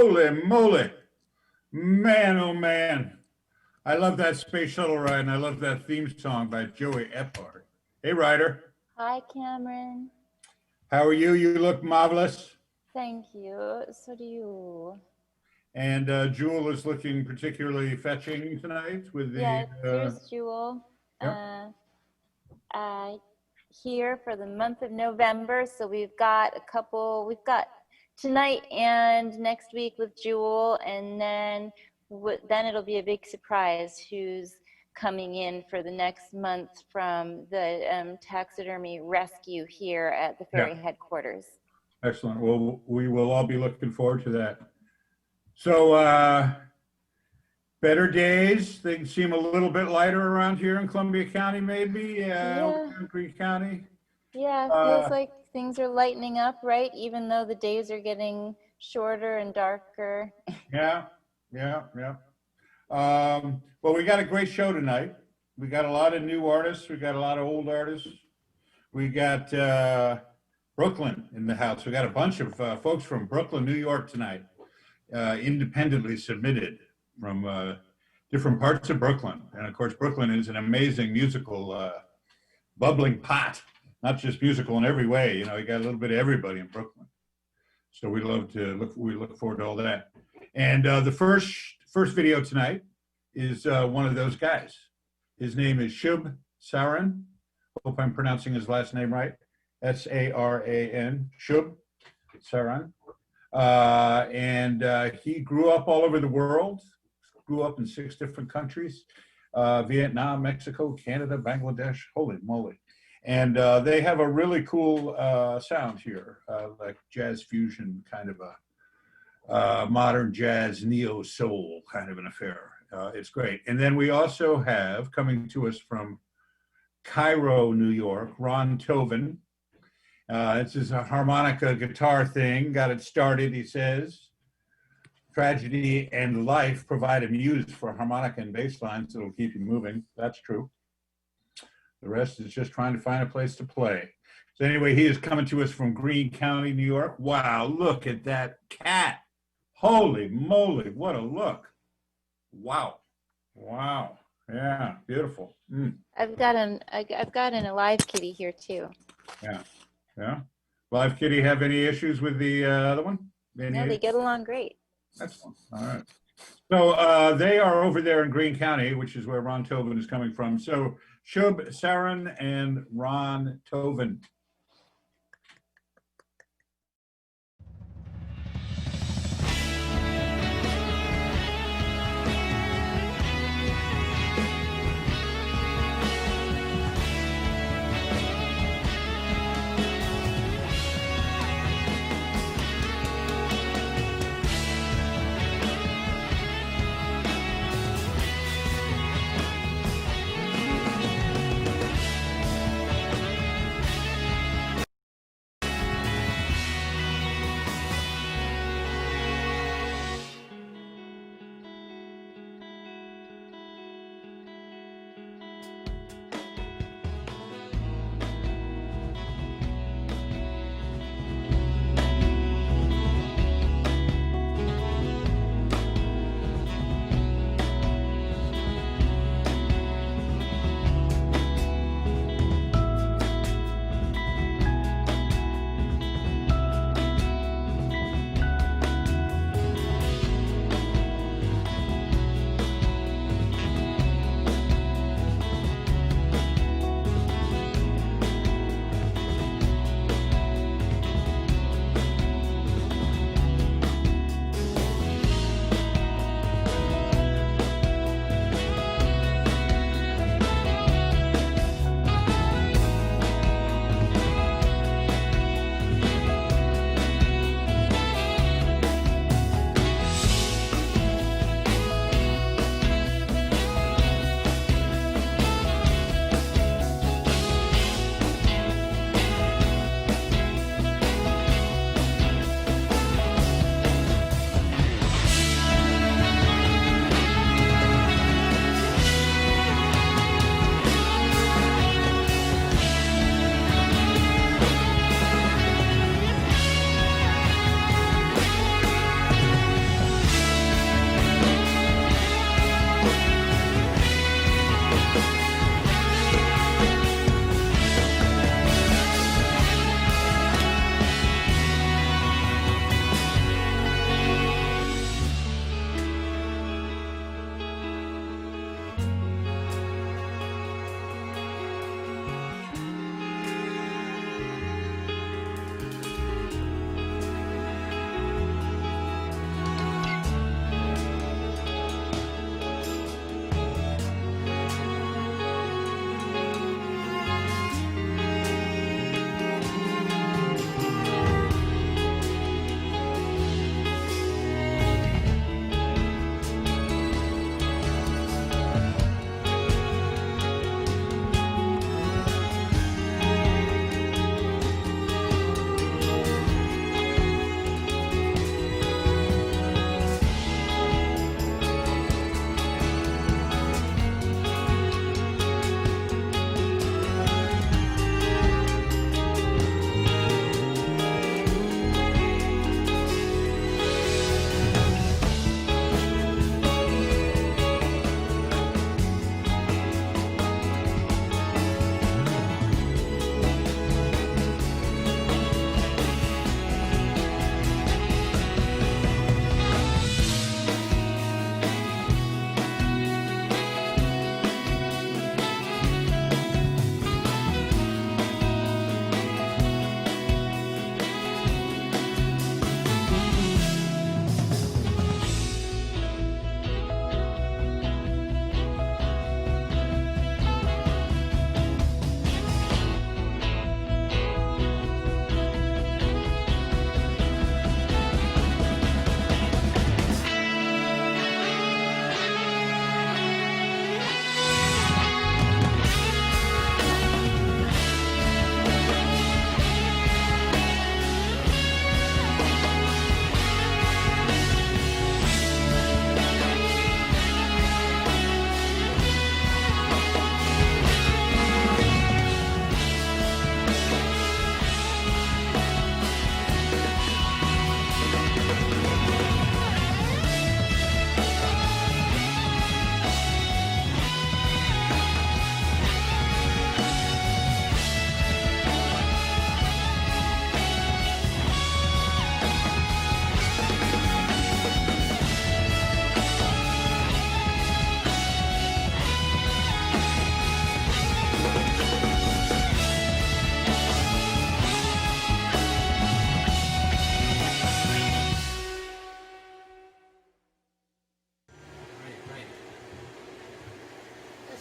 Holy moly. Man, oh man. I love that space shuttle ride, and I love that theme song by Joey Epphart. Hey, Ryder. Hi, Cameron. How are you? You look marvelous. Thank you. So do you. And Jewel is looking particularly fetching tonight with the... Yeah, here's Jewel. Yep. Here for the month of November. So we've got tonight and next week with Jewel, and then it'll be a big surprise who's coming in for the next month from the taxidermy rescue here at the ferry headquarters. Excellent. Well, we will all be looking forward to that. So better days. Things seem a little bit lighter around here in Columbia County, maybe. In Greene County. Yeah, it feels like things are lightening up, right? Even though the days are getting shorter and darker. Yeah. Well, we got a great show tonight. We got a lot of new artists. We got a lot of old artists. We got Brooklyn in the house. We got a bunch of folks from Brooklyn, New York tonight, independently submitted from different parts of Brooklyn. And of course, Brooklyn is an amazing musical bubbling pot, not just musical in every way. You know, you got a little bit of everybody in Brooklyn. So we look forward to all that. And the first video tonight is one of those guys. His name is Shub Saran. Hope I'm pronouncing his last name right. S-A-R-A-N, Shub Saran. And he grew up all over the world, grew up in 6 different countries, Vietnam, Mexico, Canada, Bangladesh, holy moly. And they have a really cool sound here, like jazz fusion, kind of a modern jazz neo-soul kind of an affair. It's great. And then we also have, coming to us from Cairo, New York, Ron Tobin. This is a harmonica guitar thing, got it started, he says. Tragedy and life provide a muse for harmonica and bass lines that'll keep you moving. That's true. The rest is just trying to find a place to play. So anyway, he is coming to us from Greene County, New York. Wow, look at that cat. Holy moly, what a look. Wow. Yeah, beautiful. I've got an alive kitty here too. Yeah. Live kitty have any issues with the other one? No, they get along great. Excellent. All right. So they are over there in Greene County, which is where Ron Tobin is coming from. So Shub Saran and Ron Tobin.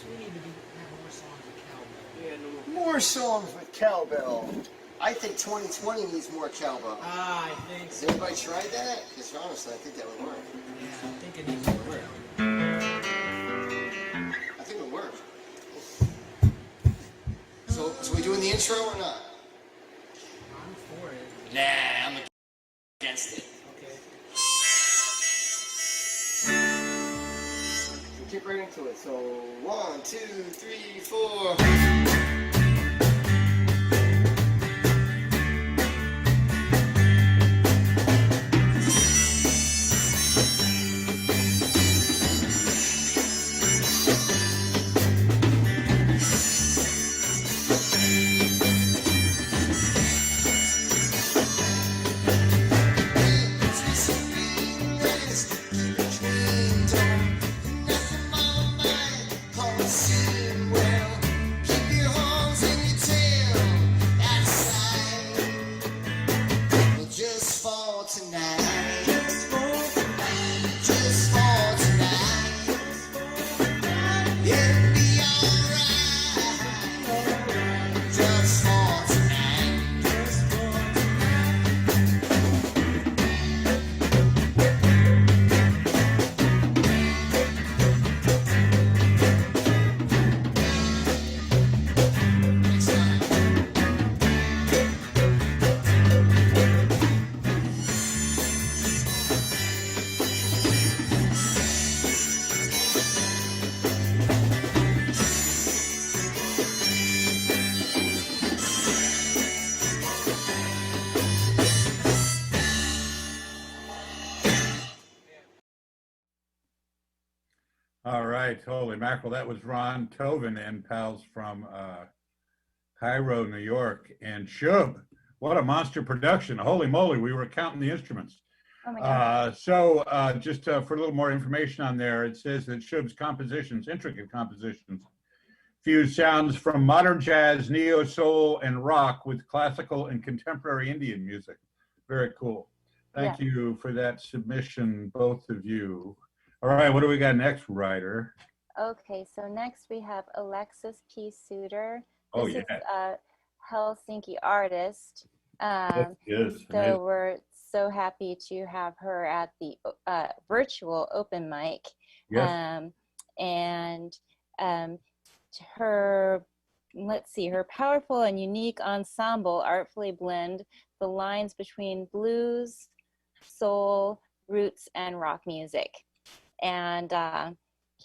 we need to have more songs with cowbell. Yeah, no more. More songs with cowbell. I think 2020 needs more cowbell. Ah, I think Has so. anybody tried that? Because honestly, I think that would work. Yeah, I think it needs more cowbell. I think it would work. So we doing the intro or not? I'm for it. Nah, I'm against it. Okay. We'll get right into it. So 1, 2, 3, 4. All right, holy mackerel. That was Ron Tovin and pals from Cairo, New York. And Shub, what a monster production. Holy moly, we were counting the instruments. Oh my God. Just for a little more information on there, it says that Shub's compositions, intricate compositions, fuse sounds from modern jazz, neo soul, and rock with classical and contemporary Indian music. Very cool. Thank you for that submission, both of you. All right, what do we got next, Ryder? Okay, so next we have Alexis P. Suter. Oh, This yeah. is a Helsinki artist. Yes, So amazing. we're so happy to have her at the virtual open mic. Yes. Her, let's see, her powerful and unique ensemble artfully blend the lines between blues, soul, roots, and rock music. And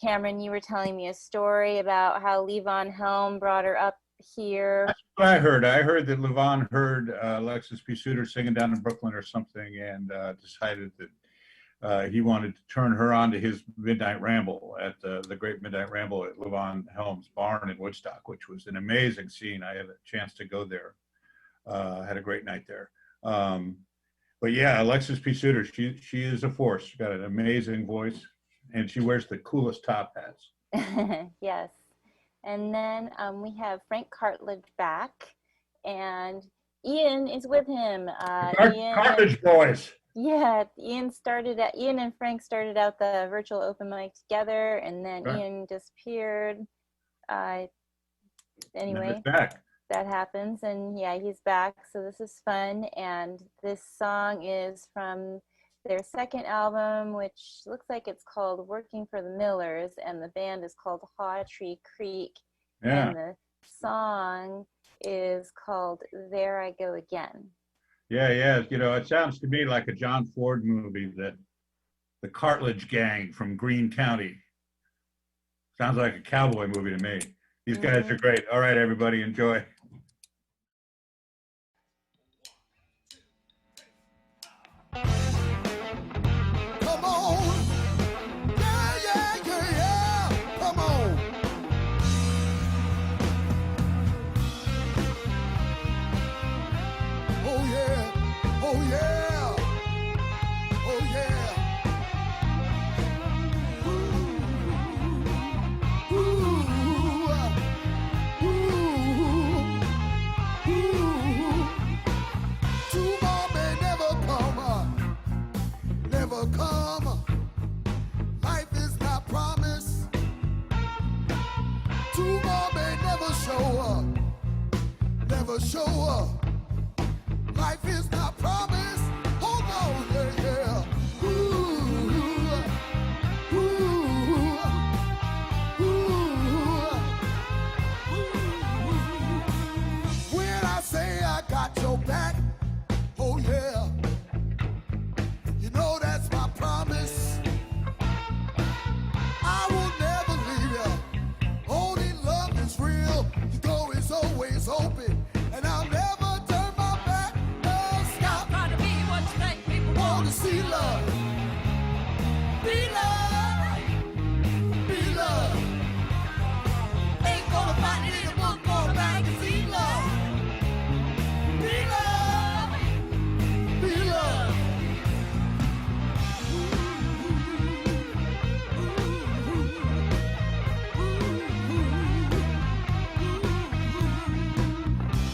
Cameron, you were telling me a story about how Levon Helm brought her up here. That's what I heard. I heard that Levon heard Alexis P. Suter singing down in Brooklyn or something and decided that he wanted to turn her on to his midnight ramble at the Great Midnight Ramble at Levon Helm's barn in Woodstock, which was an amazing scene. I had a chance to go there. Had a great night there. But yeah, Alexis P. Suter, she is a force. She's got an amazing voice, and she wears the coolest top hats. Yes. And then we have Frank Cartledge back, and Ian is with him. Cartledge boys. Yeah, Ian and Frank started out the virtual open mic together, and then Ian disappeared. Anyway, Back. that happens, and yeah, he's back. So this is fun, and this song is from their second album, which looks like it's called Working for the Millers, and the band is called Haw Tree Creek. Yeah. And the song is called There I Go Again. Yeah. You know, it sounds to me like a John Ford movie, that the Cartledge Gang from Greene County. Sounds like a cowboy movie to me. These guys are great. All right, everybody, enjoy. Come on. Yeah. Come on. Oh yeah. Oh yeah. Oh yeah. Ooh. Ooh. Ooh. show up, never show up. Life is not promised. Hold on, yeah, yeah. Ooh, ooh, ooh. When I say I got your back, oh yeah, you know that's my promise. I will never leave you. Only love is real. The door is always open, and I'll never turn my back. No, stop. Trying to be what you think people Want want. to see love, be love, be love. Ain't gonna find it in a book or a magazine, love. Be love, be love.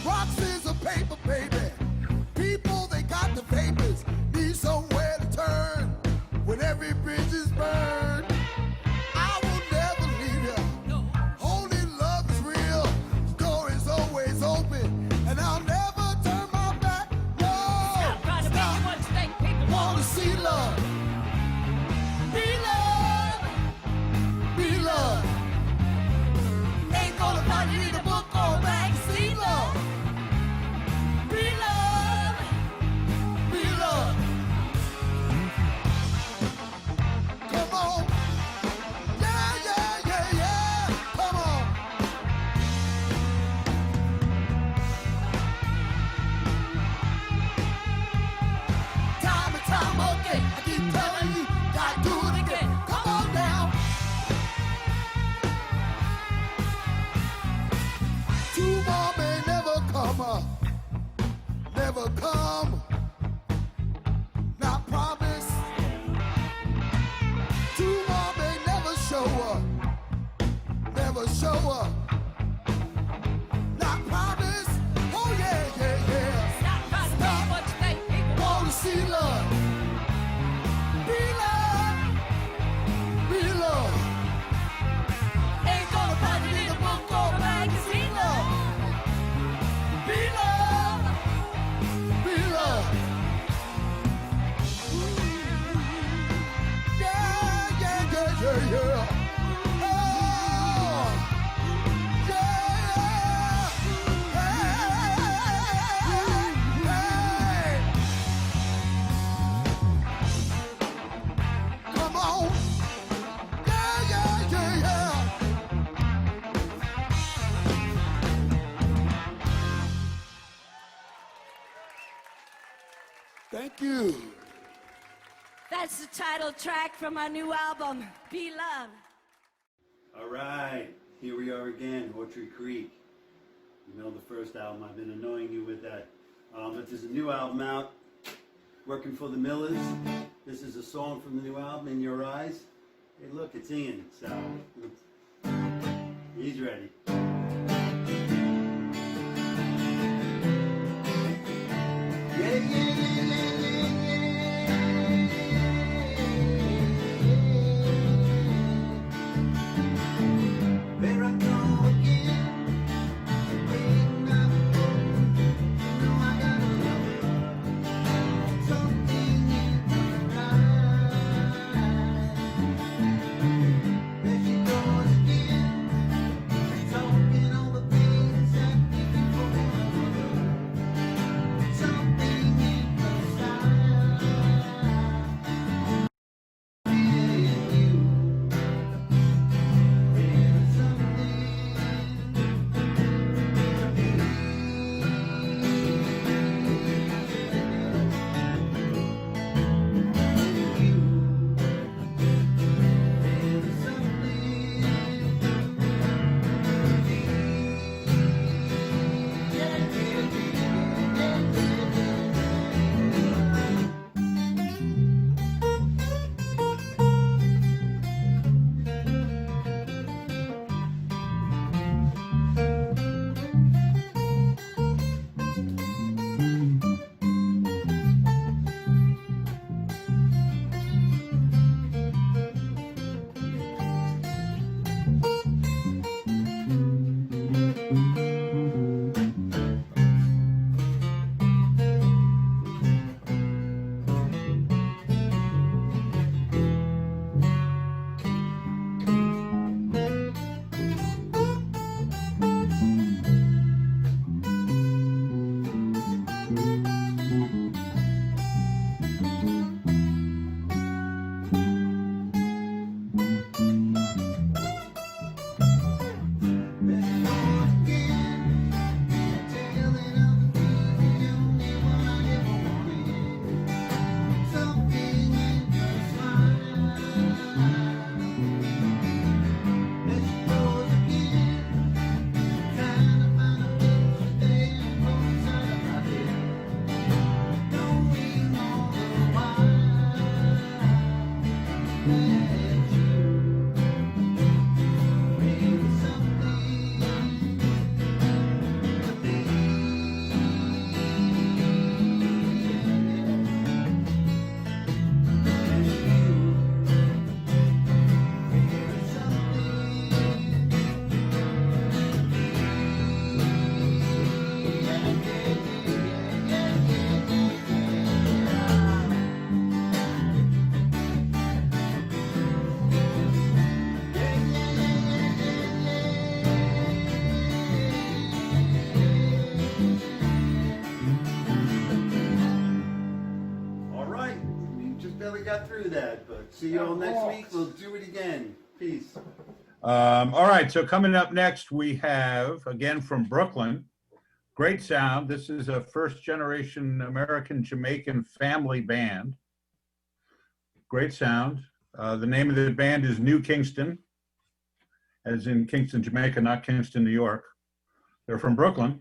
Rocks is a paper, baby. People, they got the papers. Need somewhere to turn when every bridge is burned. I will never leave you. Only love is real. The door is always open, and I'll never turn my back. No, Stop trying to be stop. what you think people Want want. to see love, be love, be love. Ain't gonna find it in a book or a magazine, love. Be love, be love. Come on, yeah, yeah, yeah, yeah. Come on. Time and time again, I keep telling you, gotta do it again. Come on now. Tomorrow may never come up, never come, not promise. Tomorrow may never show up, never show up, not promise. Oh yeah, yeah, yeah. Stop trying to be what you think people Want want. to see love, be love, be love. Ain't gonna find it in a book or a magazine, love. Be love, be love. Yeah, yeah, yeah, yeah, yeah. Oh, yeah, hey, come on. Yeah, yeah, yeah, yeah. Thank you. That's the title track from my new album, Be Love. All right, here we are again, Orchard Creek. You know the first album, I've been annoying you with that. But there's a new album out, Working for the Millers. This is a song from the new album, In Your Eyes. Hey look, it's Ian, so he's ready. Yeah, yeah, yeah, yeah, yeah. There I go again, waiting up for you. Know I gotta love something in the night. There she goes again, so got through that, but see you all next week. We'll do it again. Peace. All right, so coming up next, we have, again from Brooklyn, great sound. This is a first-generation American-Jamaican family band. Great sound. The name of the band is New Kingston, as in Kingston, Jamaica, not Kingston, New York. They're from Brooklyn,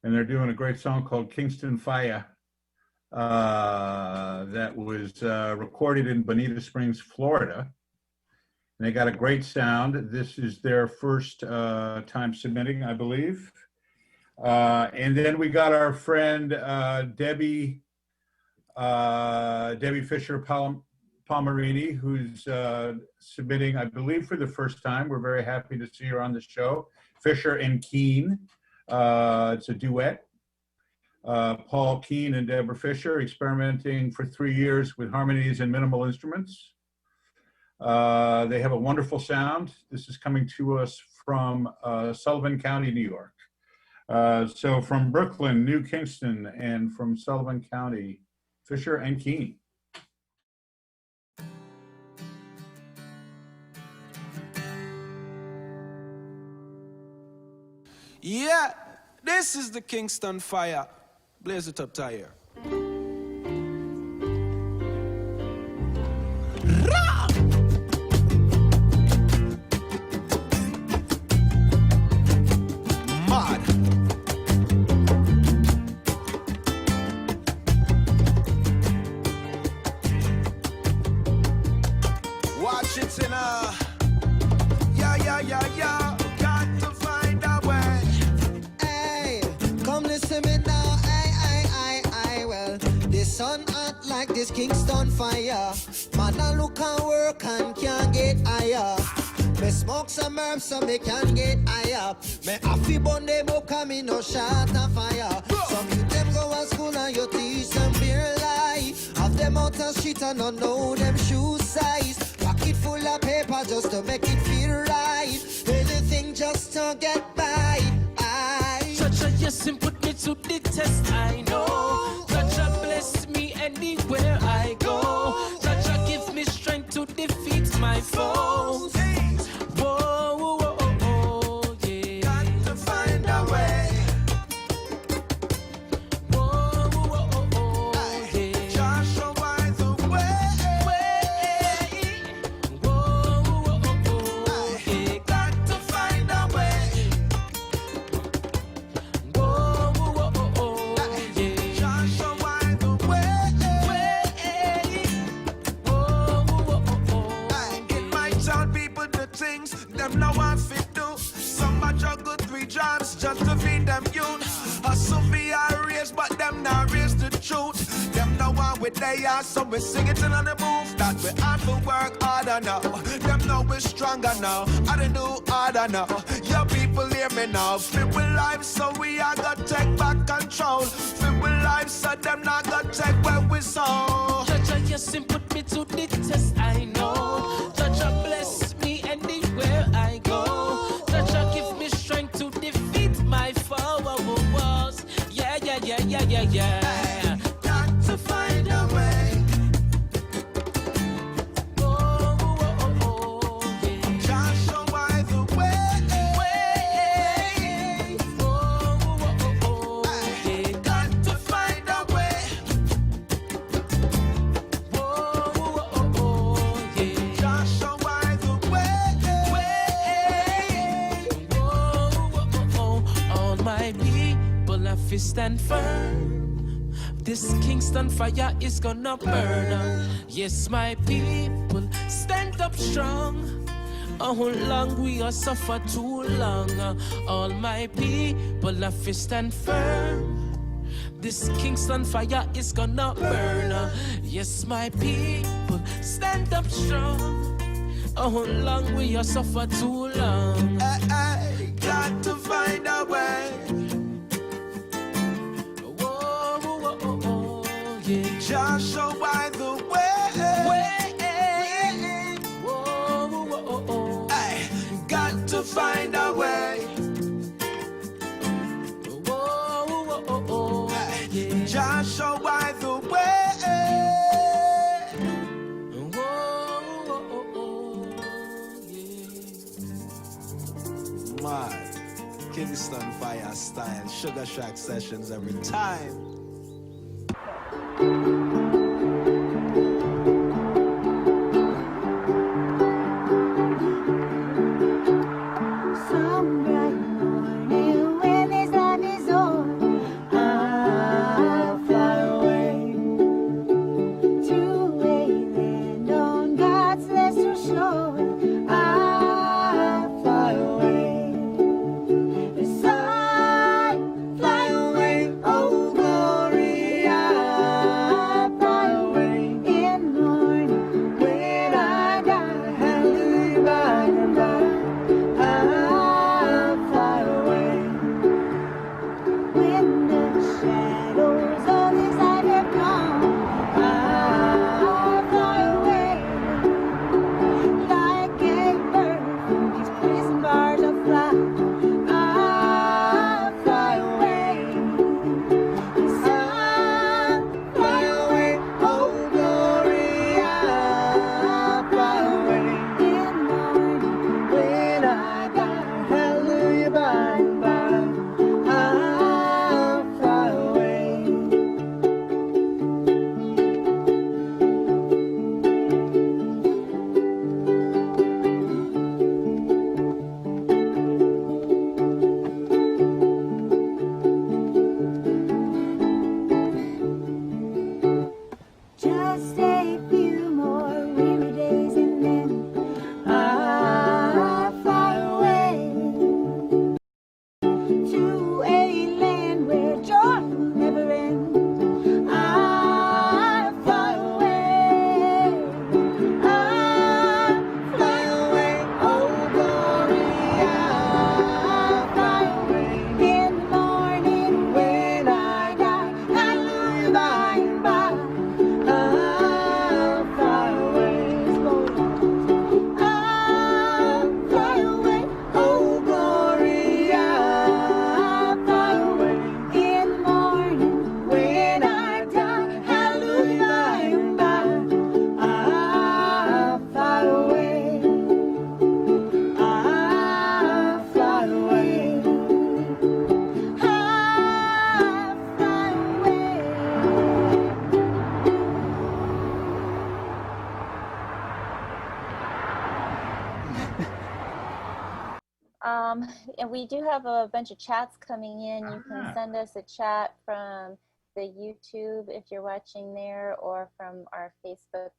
and they're doing a great song called Kingston Fire that was recorded in Bonita Springs, Florida. And they got a great sound. This is their first time submitting, I believe. And then we got our friend Debbie Fisher Palmerini, who's submitting, I believe, for the first time. We're very happy to see her on the show. Fisher and Keene. It's a duet. Paul Keene and Deborah Fisher, experimenting for 3 years with harmonies and minimal instruments. They have a wonderful sound. This is coming to us from Sullivan County, New York. So from Brooklyn, New Kingston, and from Sullivan County, Fisher and Keene. Yeah, this is the Kingston Fire. Blaze it up, Tyre. Mad. Watch it in yeah. Got to find a way. Hey, come listen me now. Hey, well, the sun hot like this Kingston fire. Man, I look and work and can't get higher. Me smoke some herbs so me can get higher. Me happy burn them up and me no shot a fire. Some youth them go to school and you teach them beer lie. Have them out on street and don't know them shoe size. Pocket full of paper just to make it feel right. Anything just to get by. Jaja, yes, and put me to the test, I know. Jaja, bless me anywhere I go. Jaja, give me strength to defeat my foes. Whoa, yeah. Got to find a way. Whoa, yeah. Joshua, the way. Whoa, Yeah. Got to find a way. whoa, yeah. Joshua, the way. In my town, people do things them no one fit do. Some a juggle 3 jobs just to feed them youth. Some be a race, but them not raise the truth. Them no one with they are, so we sing it in on the move. That we have to work harder now. Them know we're stronger now. I don't do harder now. Your people hear me now. Fit with life, so we are gonna take back control. Fit with life, so them not gonna take where we saw. Jaja, yes, and put me to the test, I know. Jaja, bless me anywhere I go. Jaja, give me strength to defeat my foes. Yeah. Got to find a way. Yeah. Joshua, the way. Yeah. Got to find a way. Yeah. Joshua, the way. On my people, I fist stand firm. This Kingston fire is gonna burn. Yes, my people, stand up strong. How long we are suffer too long. All my people, I fist stand firm. This Kingston fire is gonna burn. Yes, my people, stand up strong. How long we are suffer too long. Got to find a way. Yeah. Joshua, the way. Got to find a way. Yeah. Joshua, the way. Kingston Fire style, Sugar Shack sessions every time. Some bright morning when this life is o'er, I'll fly away to a land on God's celestial shore. I'll fly away. The sun, fly away, oh glory. I'll fly away in the morning when I die. Hallelujah, by and by. I'll fly away when the shadows of this life have gone. I'll fly away like a bird from these prison bars of fly. I'll fly away. I'll fly away, oh glory. I'll fly away in the morning when I die. Hallelujah, by and by. I'll fly away. Just a few more weary days and then I'll fly away to a land where joy will never end. I'll fly away. I'll fly away, oh glory. I'll fly away in the morning when I die. Hallelujah, by and by. I'll fly away, Lord. I'll fly away, oh glory. I'll fly away in the morning when I die. Hallelujah, by and by. I'll fly away. I'll fly away. I'll fly away. And we do have a bunch of chats coming in. You can send us a chat from the YouTube if you're watching there, or from our Facebook,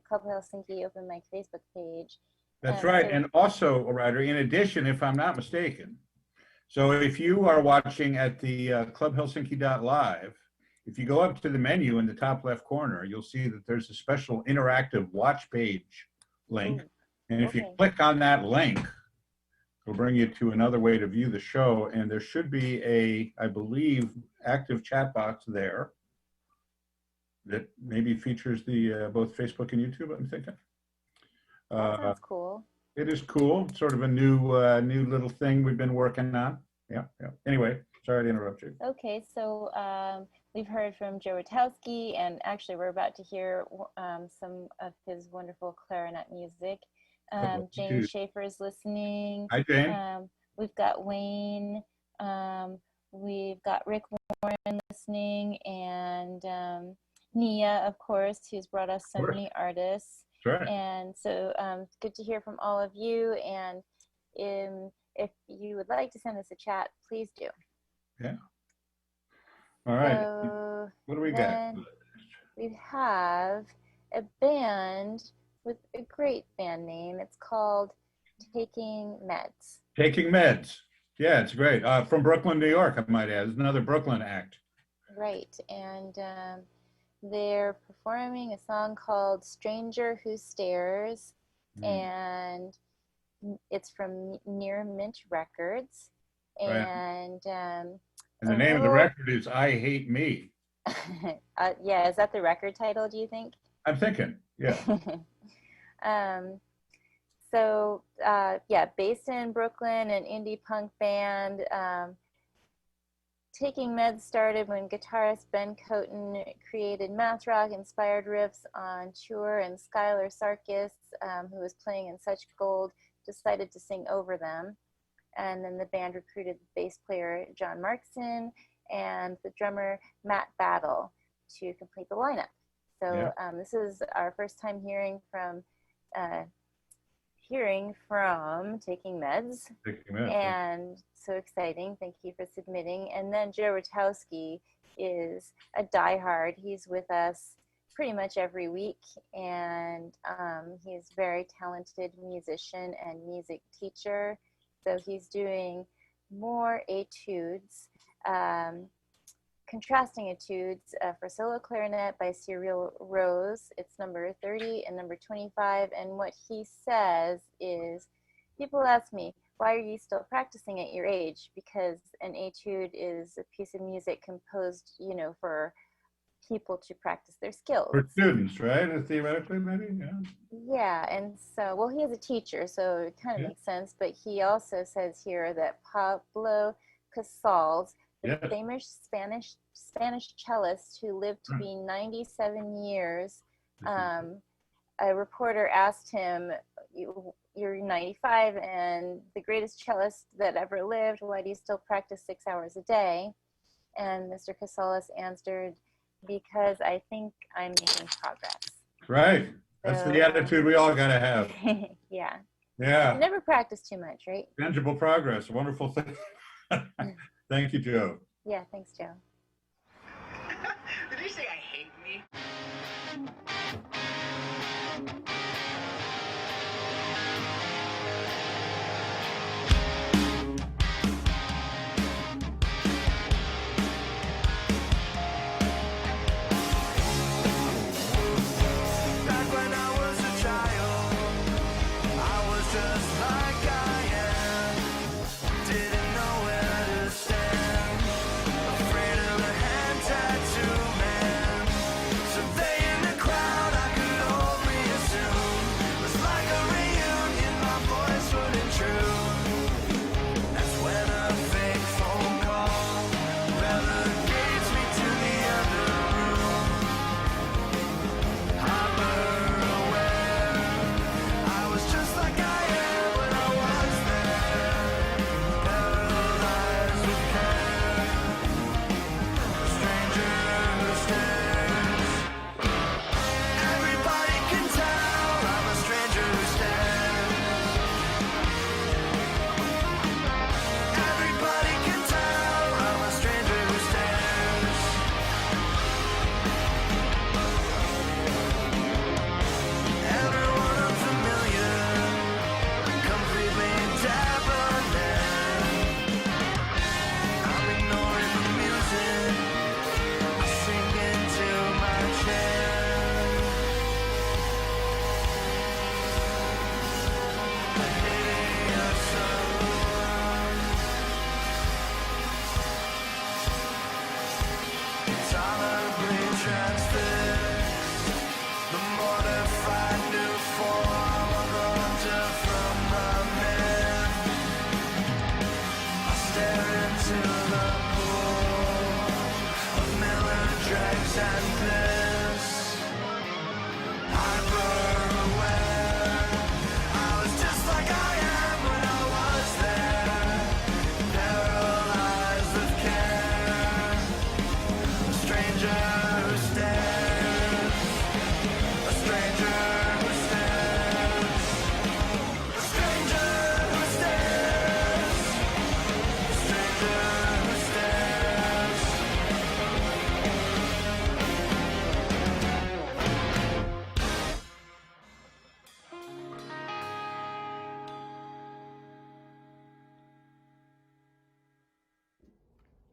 Club Helsinki Open Mic Facebook page. That's right. so- And also, Ryder, in addition, if I'm not mistaken, so if you are watching at the clubhelsinki.live, if you go up to the menu in the top left corner, you'll see that there's a special interactive watch page link. And if you okay. click on that link, it'll bring you to another way to view the show. And there should be a, I believe, active chat box there that maybe features the both Facebook and YouTube, I'm thinking. That sounds cool. It is cool. It's sort of a new new little thing we've been working on. Yeah, yeah. Anyway, sorry to interrupt you. Okay, so we've heard from Joe Rotowski, and actually we're about to hear some of his wonderful clarinet music. Jane Schaefer is listening. Hi, Jane. We've got Wayne. We've got Rick Warren listening, and Nia, of course, who's brought us so many artists. Right. And so it's good to hear from all of you. And if you would like to send us a chat, please do. Yeah. All right. So what do we got? We have a band with a great band name. It's called Taking Meds. Taking Meds. Yeah, it's great. From Brooklyn, New York, I might add. It's another Brooklyn act. Right. And they're performing a song called Stranger Who Stares. And it's from Near Mint Records. And the name of the record is I Hate Me. Yeah, is that the record title, do you think? I'm thinking, yeah. So yeah, based in Brooklyn, an indie punk band. Taking Meds started when guitarist Ben Coten created math rock inspired riffs on Tour, and Skylar Sarkis, who was playing in Such Gold, decided to sing over them. And then the band recruited the bass player John Markson and the drummer Matt Battle to complete the lineup. So this is our first time hearing from Taking Meds. And so exciting. Thank you for submitting. And then Joe Rotowski is a diehard. He's with us pretty much every week, and he's a very talented musician and music teacher. So he's doing more etudes, contrasting etudes for solo clarinet by Cyril Rose. It's number 30 and number 25. And what he says is, people ask me, why are you still practicing at your age? Because an etude is a piece of music composed, you know, for people to practice their skills. For students, right? Theoretically, maybe, Yeah, and so, well, he is a teacher, so it kind of makes sense, but he also says here that Pablo Casals, the famous Spanish cellist who lived to be 97 years, a reporter asked him, you're 95 and the greatest cellist that ever lived, why do you still practice 6 hours a day? And Mr. Casals answered, because I think I'm making progress. Right. That's the attitude we all got to have. Yeah. Yeah. You never practice too much, right? Tangible progress. Wonderful thing. Thank you, Joe. Yeah, thanks, Joe. Did you say I hate me?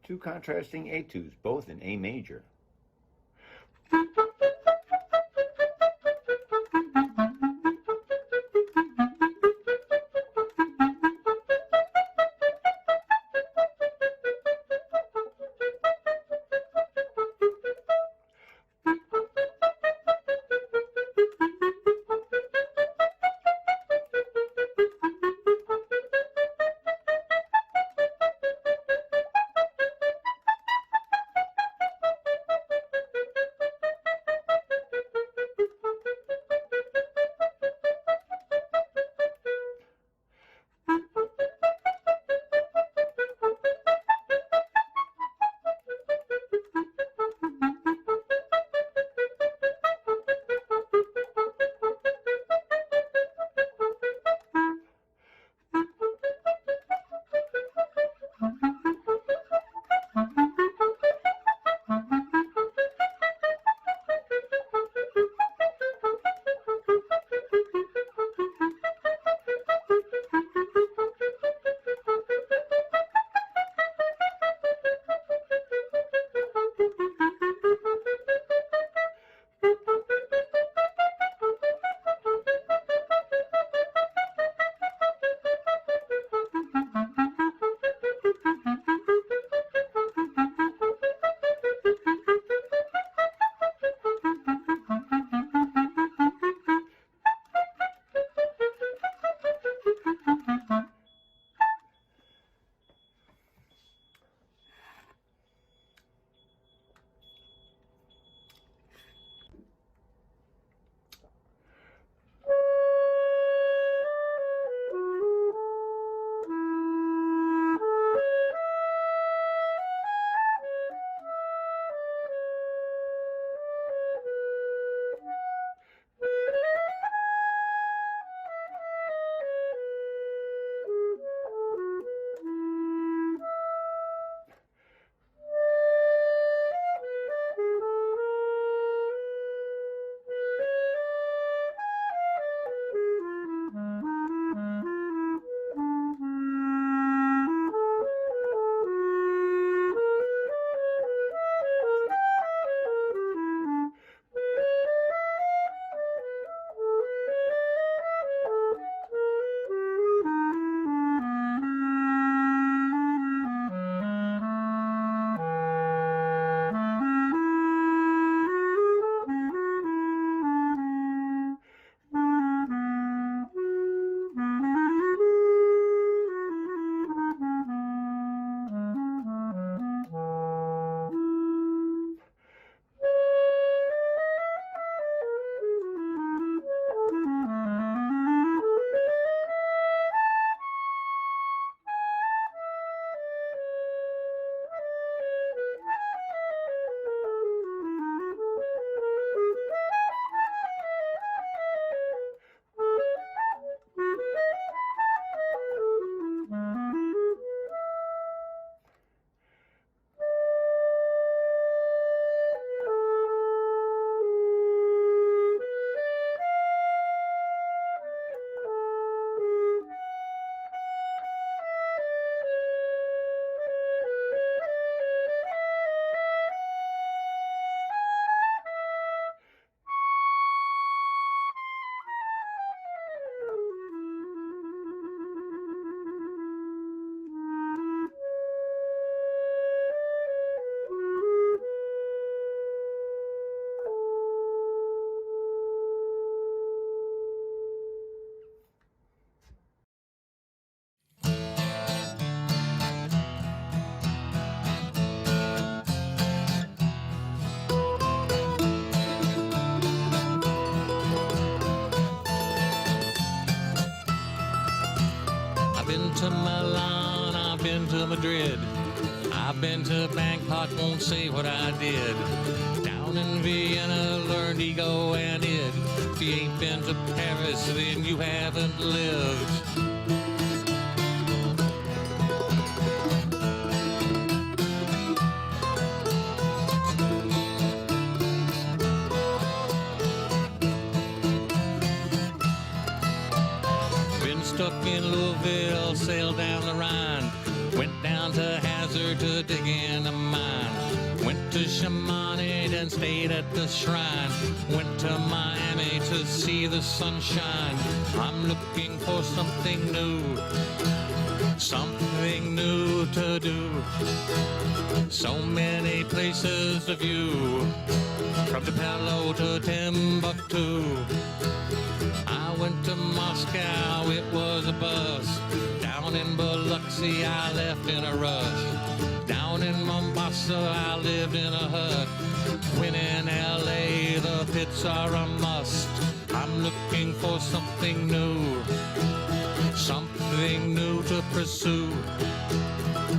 Two contrasting etudes, both in A major. to Milan, I've been to Madrid. I've been to Bangkok, won't say what I did. Down in Vienna, learned ego and id. If you ain't been to Paris, then you haven't lived. Been stuck in Louisville, sailed down the Rhine. Went down to Hazard to dig in a mine. Went to Chamonix and stayed at the shrine. Went to Miami to see the sunshine. I'm looking for something new. Something new to do. So many places to view. From Tupelo to Timbuktu. I went to Moscow, it was a bus. Down in Biloxi, I left in a rush. Down in Mombasa, I lived in a hut. When in LA, the pits are a must. I'm looking for something new. Something new to pursue.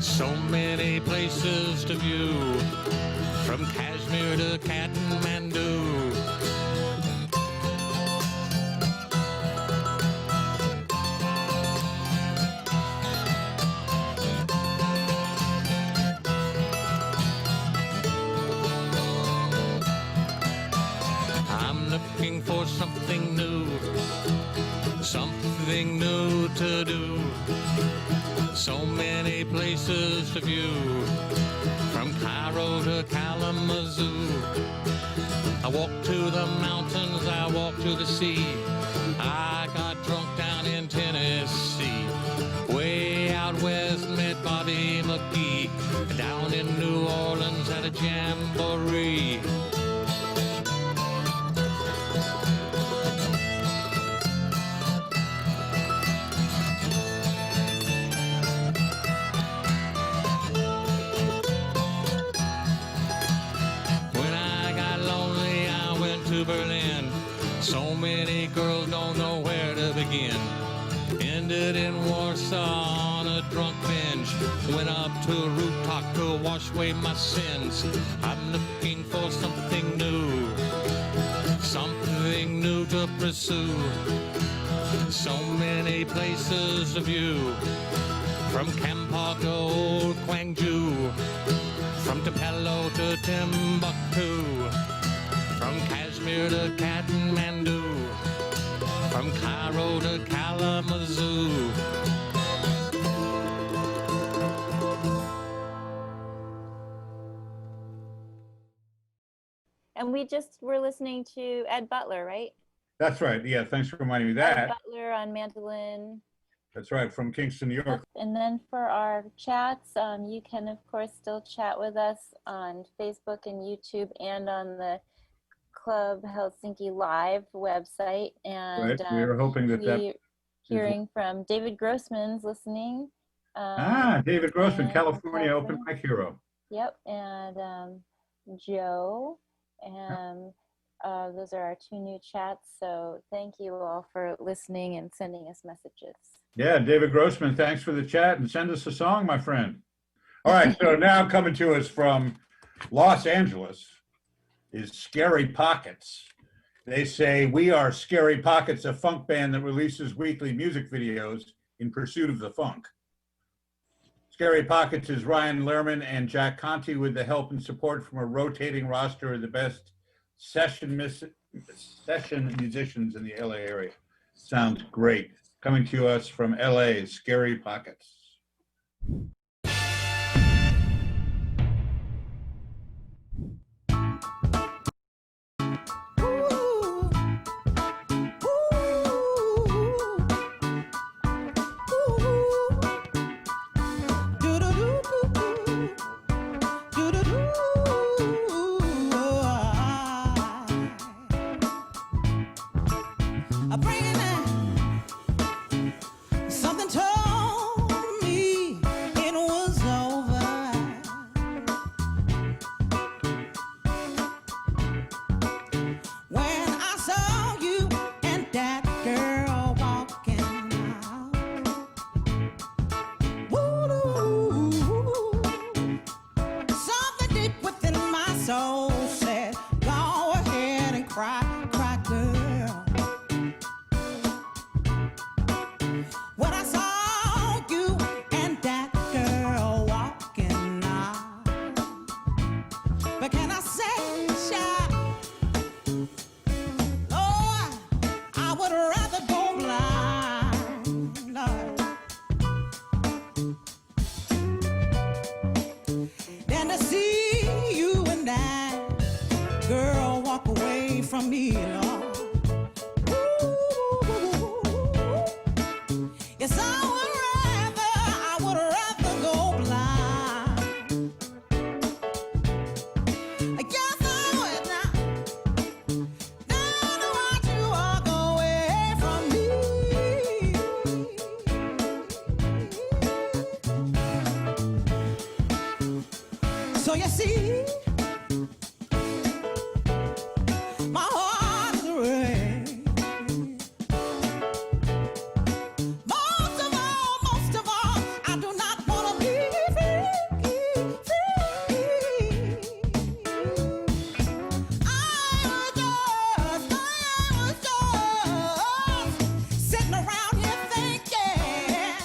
So many places to view. From Kashmir to Kathmandu. Looking for something new, something new to do. So many places to view, from Cairo to Kalamazoo. I walked to the mountains, I walked to the sea. I got drunk down in Tennessee. Way out west met Bobby McGee. Down in New Orleans at a jamboree. Berlin. So many girls don't know where to begin. Ended in Warsaw on a drunk binge. Went up to a rooftop to wash away my sins. I'm looking for something new. Something new to pursue. So many places to view. From Kampong to Old Gwangju. From Tupelo to Timbuktu. From Kashmir to Kathmandu, from Cairo to Kalamazoo. And we just were listening to Ed Butler, right? That's right. Yeah, thanks for reminding me of that. Ed Butler on mandolin. That's right, from Kingston, New York. And then for our chats, you can, of course, still chat with us on Facebook and YouTube and on the Club Helsinki Live website. And Right. We were hoping that we're hearing from David Grossman's listening. David Grossman, California Open Mic Hero. Yep, and Joe, and those are our two new chats. So thank you all for listening and sending us messages. Yeah, David Grossman, thanks for the chat, and send us a song, my friend. All right, so now coming to us from Los Angeles is Scary Pockets. They say, we are Scary Pockets, a funk band that releases weekly music videos in pursuit of the funk. Scary Pockets is Ryan Lerman and Jack Conti with the help and support from a rotating roster of the best session musicians in the LA area. Sounds great. Coming to us from LA, Scary Pockets. Something told me in from me, Lord. Yes, I would rather go blind. Yes, I would now. Now to watch you walk away from me. So you see, my heart is red. Most of all, I do not want to be free. I was just sitting around here thinking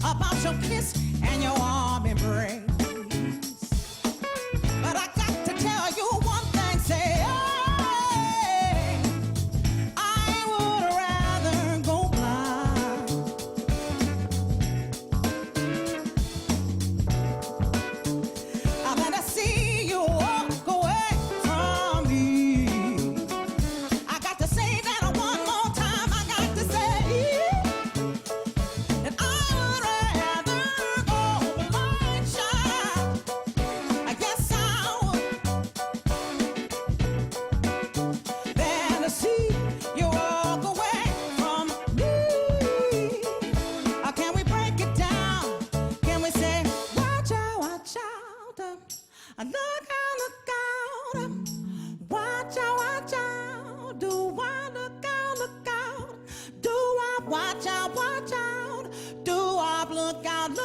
about your kiss and your arm embrace. But I got to tell you one thing, say, hey, I would rather go blind. I'd rather see you walk away from me. I got to say that one more time. I got to say that I would rather go blind, child. I guess I would rather see you walk away from me. Can we break it down? Can we say, watch out, look out, look out, watch out, do I look out, do I watch out, do I look out,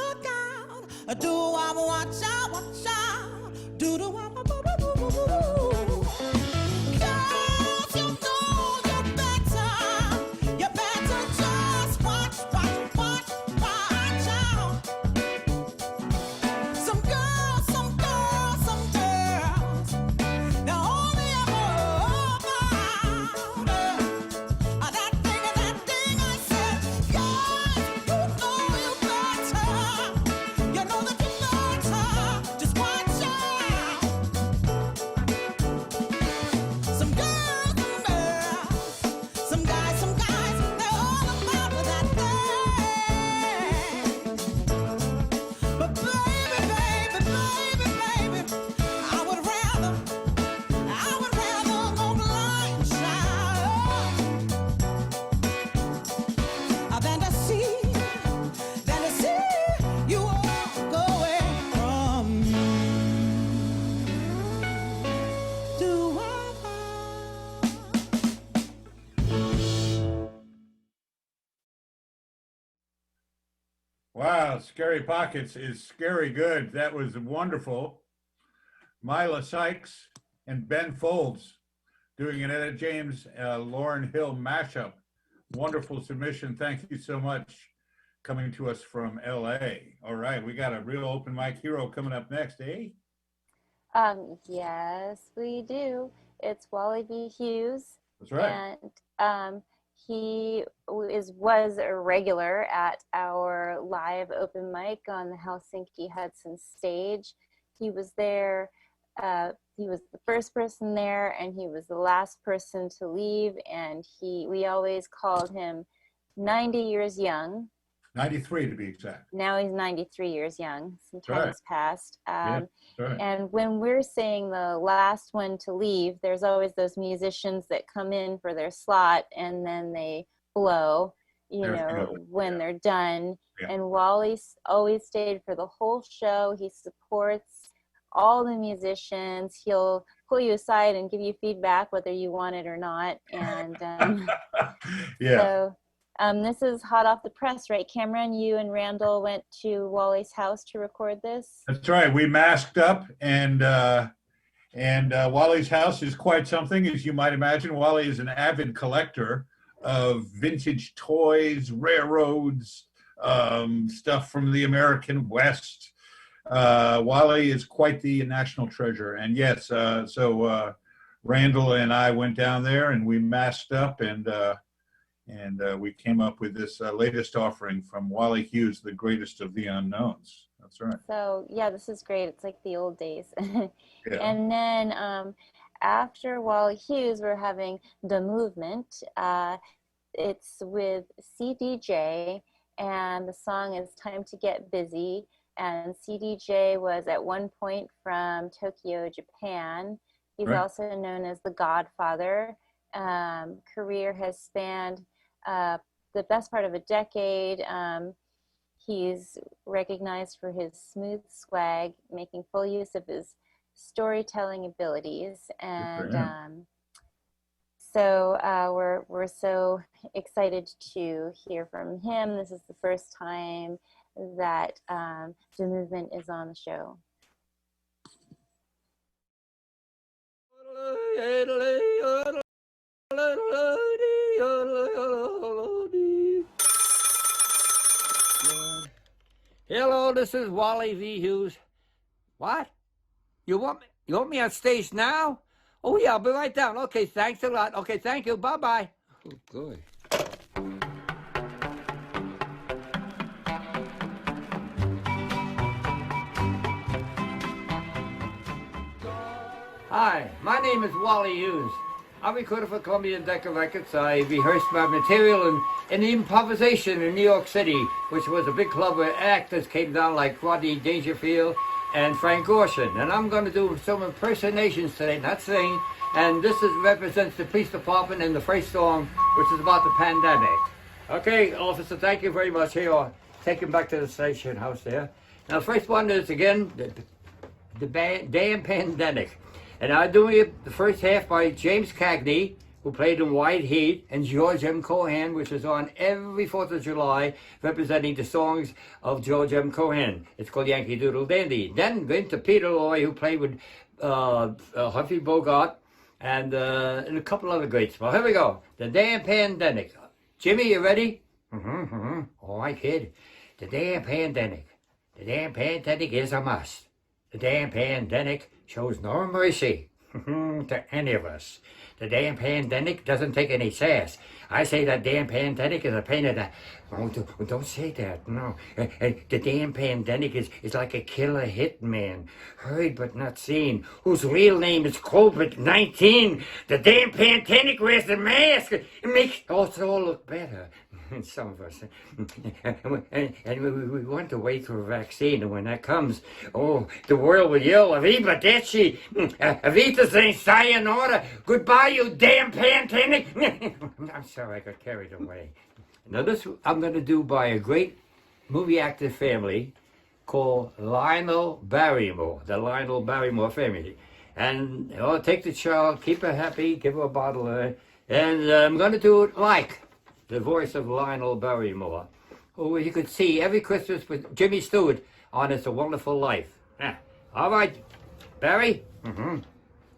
do I watch out, do I Girls, you better just watch out. Some girls, they're only ever about that thing I said. Guys, you know you better. You know that you better just watch out. Some girls, some guys, they're all about that thing. But baby, I would rather go blind, child, than to see you walk away from me. Do I? Wow, Scary Pockets is scary good. That was wonderful. Mila Sykes and Ben Folds doing an Etta James, Lauryn Hill mashup. Wonderful submission. Thank you so much. Coming to us from LA. All right, we got a real open mic hero coming up next, eh? Yes, we do. It's Wally B. Hughes. That's right. And he was a regular at our live open mic on the Helsinki Hudson stage. He was there. He was the first person there, and he was the last person to leave. And we always called him 90 years young. 93 to be exact. Now he's 93 years young. Some time Right. has passed. Right. And when we're saying the last one to leave, there's always those musicians that come in for their slot and then they blow, when they're done. Yeah. And Wally's always stayed for the whole show. He supports all the musicians. He'll pull you aside and give you feedback whether you want it or not. And Yeah. so this is hot off the press, right, Cameron? You and Randall went to Wally's house to record this? That's right. We masked up, and Wally's house is quite something, as you might imagine. Wally is an avid collector of vintage toys, railroads, stuff from the American West. Wally is quite the national treasure. And yes, so Randall and I went down there and we masked up, and And we came up with this latest offering from Wally Hughes, The Greatest of the Unknowns. That's right. So yeah, this is great. It's like the old days. Yeah. And then after Wally Hughes, we're having The Movement. It's with CDJ, and the song is Time to Get Busy. And CDJ was at one point from Tokyo, Japan. He's Right. also known as the Godfather. Career has spanned the best part of a decade. He's recognized for his smooth swag, making full use of his storytelling abilities, and so we're so excited to hear from him. This is the first time that The Movement is on the show. Hello, this is Wally V. Hughes. What? You want me on stage now? Oh yeah, I'll be right down. Okay, thanks a lot. Okay, thank you. Bye-bye. Oh, good. Hi, my name is Wally Hughes. I recorded for Columbia and Decca Records. I rehearsed my material in improvisation in New York City, which was a big club where actors came down like Rodney Dangerfield and Frank Gorshin. And I'm going to do some impersonations today, not sing. And this represents the police department in the first song, which is about the pandemic. Okay, officer, thank you very much. Here you are. Take him back to the station house there. Now, the first one is, again, the damn pandemic. And I'm doing it the first half by James Cagney, who played in White Heat, and George M. Cohan, which is on every 4th of July, representing the songs of George M. Cohan. It's called Yankee Doodle Dandy. Then going to Peter Loy, who played with Humphrey Bogart, and a couple other greats. Well, here we go. The damn pandemic. Jimmy, you ready? All right, kid. The damn pandemic. The damn pandemic is a must. The damn pandemic shows no mercy to any of us. The damn pandemic doesn't take any sass. I say that damn pandemic is a pain in the... Oh, don't say that, no. The damn pandemic is like a killer hitman, heard but not seen, whose real name is COVID-19. The damn pandemic wears the mask. It makes us all look better. Some of us. And we want to wait for a vaccine, and when that comes, oh, the world will yell, Arrivederci, Avita sayonara, goodbye, you damn pandemic. I'm sorry, I got carried away. Now this I'm going to do by a great movie actor family called Lionel Barrymore, the Lionel Barrymore family. And take the child, keep her happy, give her a bottle of it, and I'm going to do it like the voice of Lionel Barrymore, who you could see every Christmas with Jimmy Stewart on It's a Wonderful Life. All right, Barry?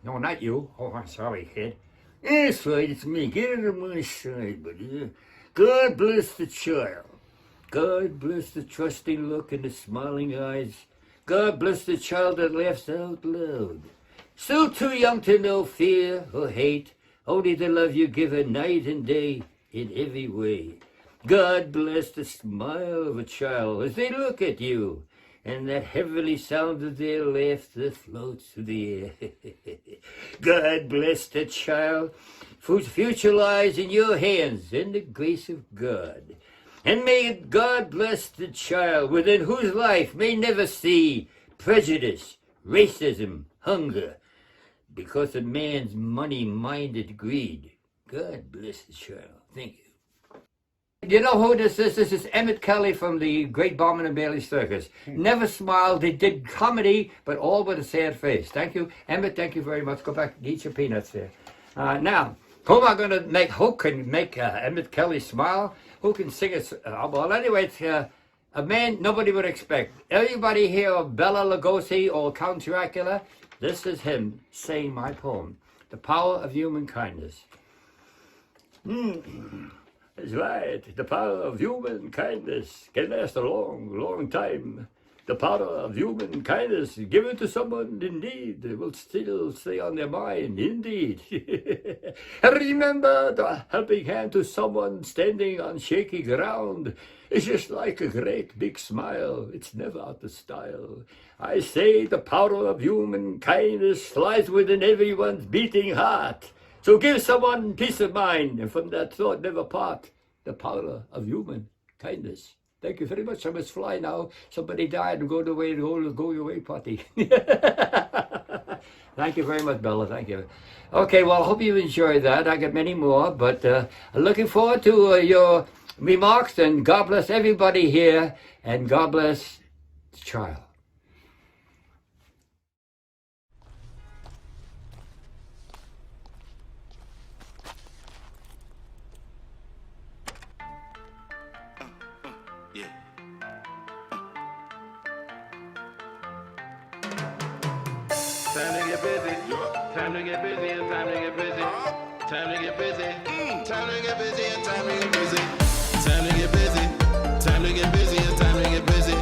No, not you. Oh, I'm sorry, kid. That's right, it's me. Get out of my side, buddy. God bless the child. God bless the trusting look in the smiling eyes. God bless the child that laughs out loud. Still too young to know fear or hate, only the love you give her night and day in every way. God bless the smile of a child as they look at you, and that heavenly sound of their laughter floats through the air. God bless the child whose future lies in your hands in the grace of God. And may God bless the child within whose life may never see prejudice, racism, hunger, because of man's money-minded greed. God bless the child. Thank you. You know who this is? This is Emmett Kelly from the Great Barnum and Bailey Circus. Never smiled. They did comedy, but all with a sad face. Thank you, Emmett. Thank you very much. Go back and eat your peanuts there. Now, who am I going to make? Who can make Emmett Kelly smile? Who can sing it? Well, anyway, it's a man nobody would expect. Everybody hear of Bela Lugosi or Count Dracula? This is him saying my poem, The Power of Human Kindness. That's right. The power of human kindness can last a long, long time. The power of human kindness, give it to someone in need, will still stay on their mind, indeed. Remember, the helping hand to someone standing on shaky ground is just like a great big smile. It's never out of style. I say the power of human kindness lies within everyone's beating heart. So give someone peace of mind, and from that thought never part. The power of human kindness. Thank you very much. I must fly now. Somebody died and go away, go your way party. Thank you very much, Bella. Thank you. Okay, well, I hope you enjoyed that. I got many more, but looking forward to your remarks, and God bless everybody here, and God bless the child. Time to get busy. Time to get busy and time to get busy. Time to get busy. Time to get busy and time to get busy. Time to get busy. Time to get busy and time to get busy.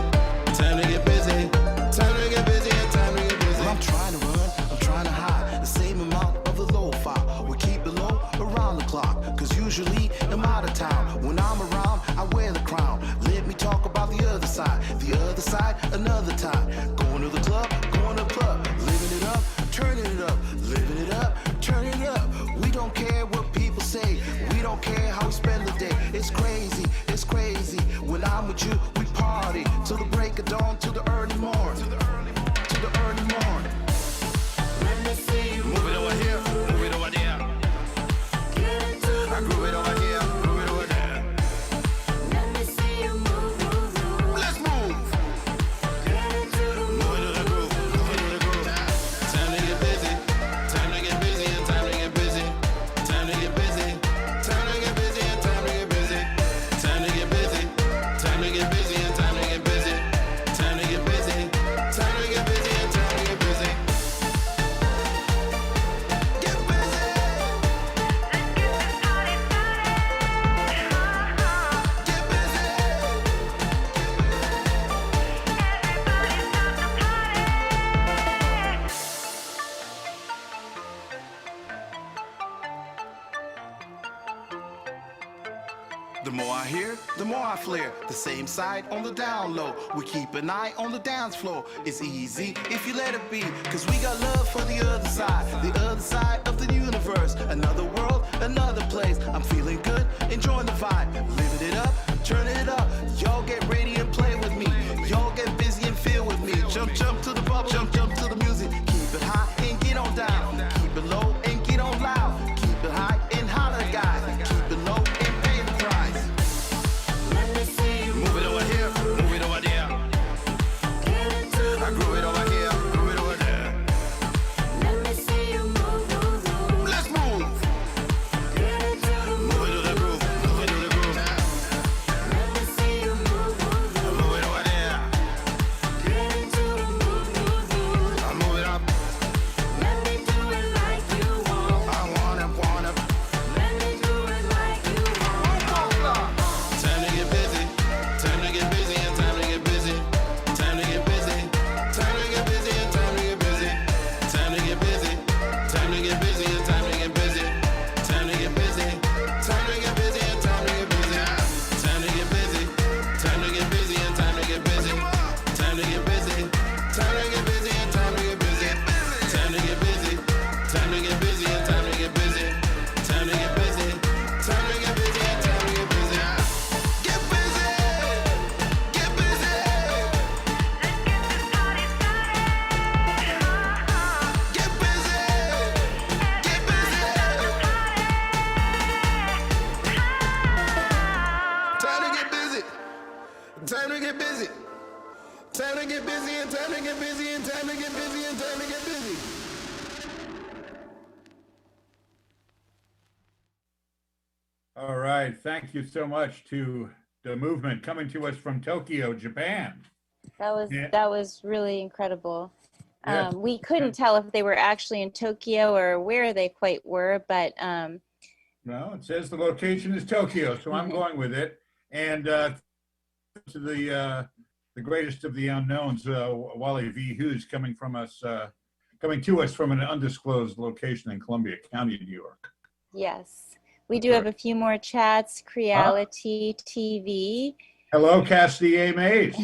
Time to get busy. Time to get busy and time to get busy. Well, I'm trying to run, I'm trying to hide the same amount of the low file. We keep it low around the clock, cause usually I'm out of town. When I'm around, I wear the crown. Let me talk about the other side, another time. Going to the club, living it up, turning it up, living it up, turning it up. We don't care what people say, we don't care how we spend the day. It's crazy, when I'm with you, we party till the break of dawn, till the early morn, till the early morn. Let me see you move it over here, move it over there. I groove it over here, groove it over there. Let me see you move. Let's move. Move it to the groove, move it to the groove. Time to get busy. Time to get busy and time to get busy. Time to get busy. Time to get busy and time to get busy. Time to get busy. Time to get busy and time to get busy. Time to get busy. Time to get busy and time to get busy. Get busy. Get busy. The more I hear, the more I flare. The same side on the down low. We keep an eye on the dance floor. It's easy if you let it be, cause we got love for the other side of the universe. Another world, another place. I'm feeling good, enjoying the vibe. Living it up, turning it up. Y'all get ready and play with me. Y'all get busy and feel with me. Jump to the bubble, jump to the music. Keep it high and get on down. Keep it low and get on loud. Keep it high and holler, guys. Keep it low and pay the price. Let me see you Move it over here, move it over there. I groove it over here, groove it over there. Let me see you move. Let's move. Move it to the groove, move it to the groove. Let me see you move. Move it over there. I move it up. Let me do it like you want. I wanna. Let me do it like you want. Time to get busy. Time to get busy and time to get busy. Time to get busy. Time to get busy and time to get busy. Time to get busy. Time to get busy and time to get busy. Time to get busy. Time to get busy and time to get busy. Time to get busy. Time to get busy and time to get busy. Time to get busy. Time to get busy and time to get busy. Time to get busy. Time to get busy and time to get busy. Time to get busy. Time to get busy and time to get busy. Get busy. Get busy. Get busy. Get busy. Time to get busy. Time to get busy. Time to get busy and time to get busy and time to get busy and time to get busy. All right. Thank you so much to the movement coming to us from Tokyo, Japan. That was really incredible. Yeah. We couldn't tell if they were actually in Tokyo or where they quite were, but No, it says the location is Tokyo, so I'm going with it. And to the the greatest of the unknowns, Wally V. Hughes, coming to us from an undisclosed location in Columbia County, New York. Yes. We do have a few more chats. Creality TV. Hello, Cassidy A. Mays.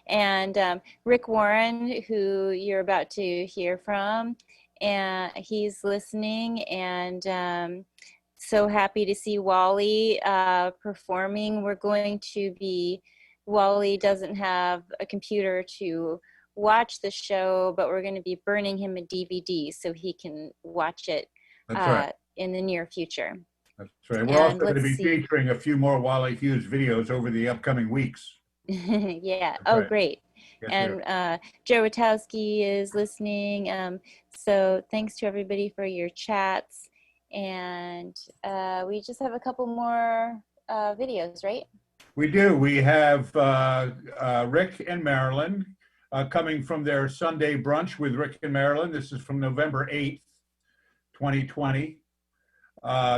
And Rick Warren, who you're about to hear from, and he's listening, and so happy to see Wally performing. We're going to be, Wally doesn't have a computer to watch the show, but we're going to be burning him a DVD so he can watch it in the near future. That's right. We're also going to be featuring a few more Wally Hughes videos over the upcoming weeks. Yeah. That's right. Great. Yes, And Joe Witowski is listening. So thanks to everybody for your chats. And we just have a couple more videos, right? We do. We have Rick and Marilyn coming from their Sunday brunch with Rick and Marilyn. This is from November 8th, 2020.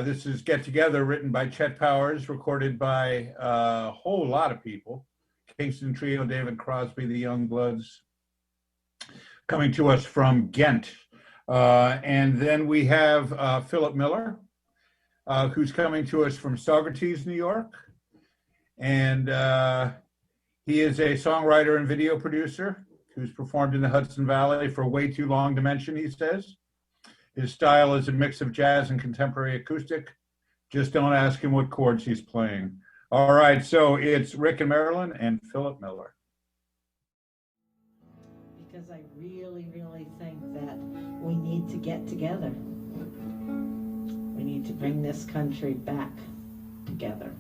This is Get Together, written by Chet Powers, recorded by a whole lot of people. Kingston Trio, David Crosby, the Youngbloods, coming to us from Ghent. And then we have Philip Miller, who's coming to us from Saugerties, New York. And he is a songwriter and video producer who's performed in the Hudson Valley for way too long to mention, he says. His style is a mix of jazz and contemporary acoustic. Just don't ask him what chords he's playing. All right, so it's Rick and Marilyn and Philip Miller. Because I really, really think that we need to get together. We need to bring this country back together.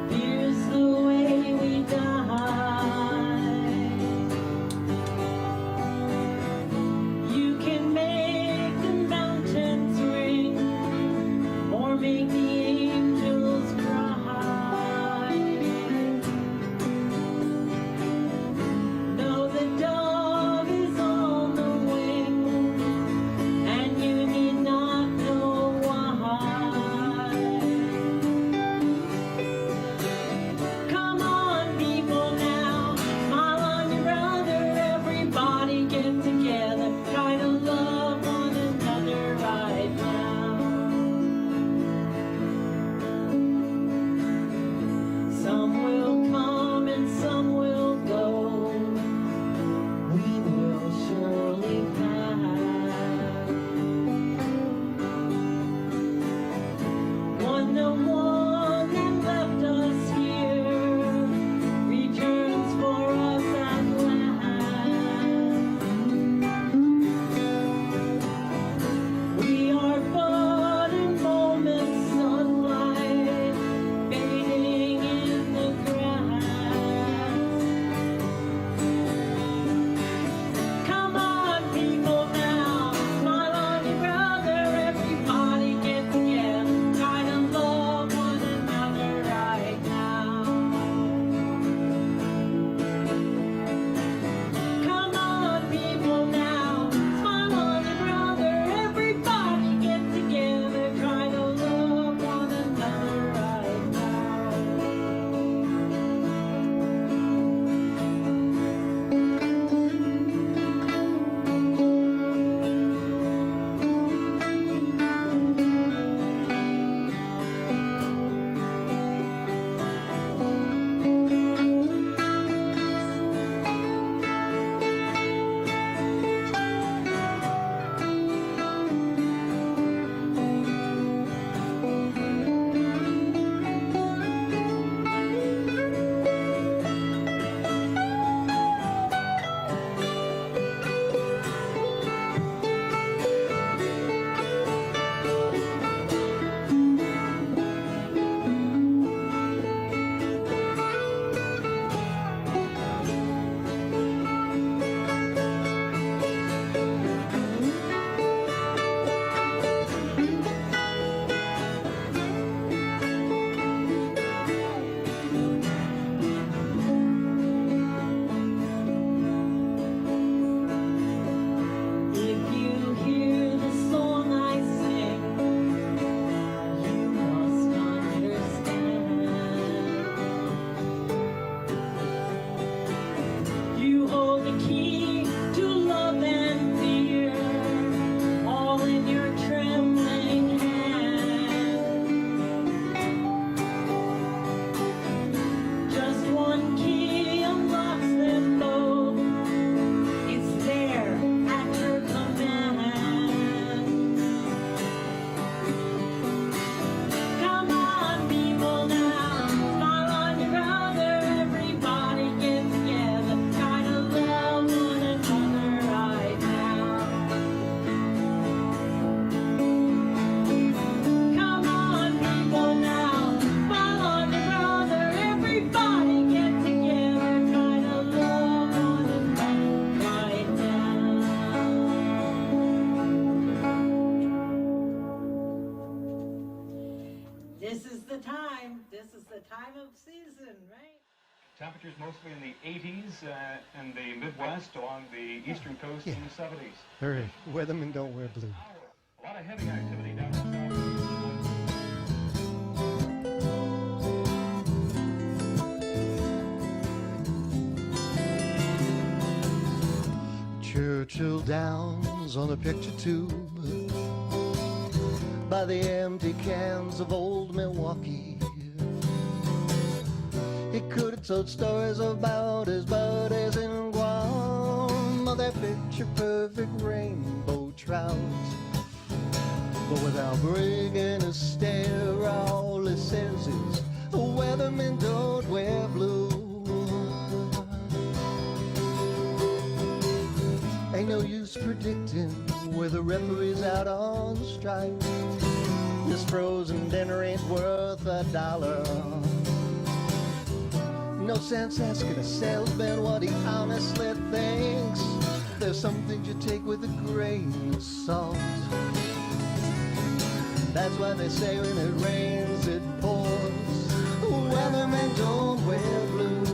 Here's the way we die. this is the time of season, right? Temperatures mostly in the 80s in the Midwest, along the eastern coast in the 70s. Hurry, weathermen don't wear blue. A lot of heavy activity down in the Churchill Downs on a picture tube by the empty cans of old Milwaukee. He could have told stories about his buddies in Guam, of their picture-perfect rainbow trouts. But without breaking a stare, all he says is, weathermen don't wear blue. Ain't no use predicting where the referee's out on strike. This frozen dinner ain't worth $1. No sense asking a salesman what he honestly thinks. There's some things you take with a grain of salt. That's why they say when it rains it pours. Weathermen don't wear blue.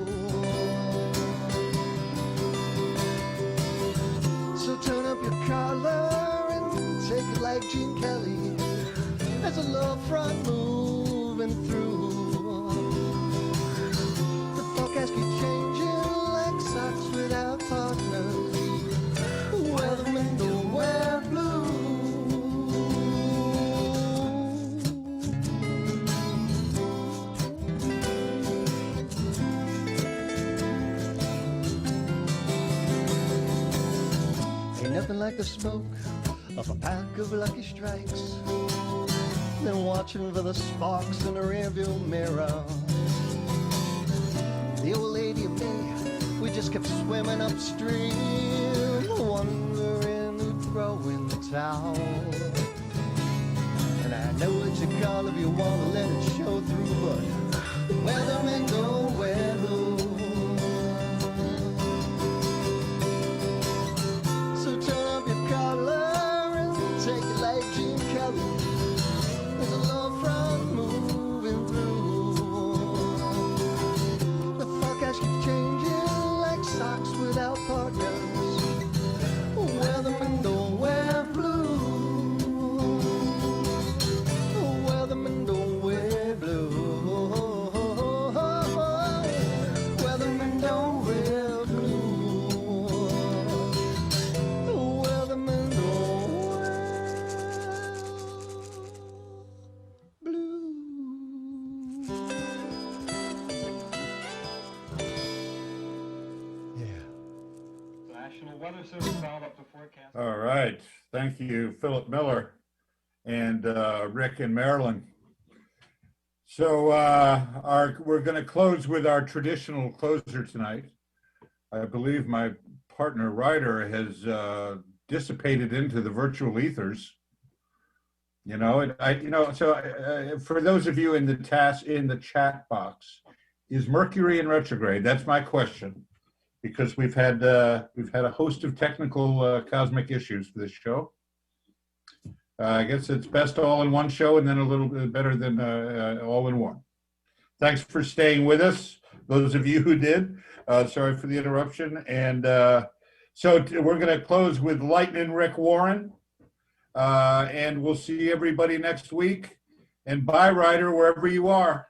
So turn up your collar and take it like Gene Kelly. There's a low front moving through. The forecast keeps changing like socks without partners. Weathermen don't wear blue. Ain't nothing like the smoke of a pack of Lucky Strikes, then watching for the sparks in the rearview mirror. The old lady and me, we just kept swimming upstream, wondering who'd throw in the towel. And I know what you call if you want to let it show through, but weathermen don't wear blue. So turn up your collar and take it like Gene Kelly. There's a low front moving through. The forecast keeps changing like socks without partners. Weathermen don't wear blue. Weathermen don't wear blue. Weathermen don't wear blue. Weathermen don't wear blue. The National Weather Service found up to forecast. All right. Thank you, Philip Miller and Rick in Maryland. So we're going to close with our traditional closer tonight. I believe my partner Ryder has dissipated into the virtual ethers. You know, for those of you in the chat box, is Mercury in retrograde? That's my question, because we've had a host of technical cosmic issues for this show. I guess it's best all in one show, and then a little bit better than all in one. Thanks for staying with us, those of you who did. Sorry for the interruption. And so we're going to close with Lightning Rick Warren. And we'll see everybody next week. And bye, Ryder, wherever you are.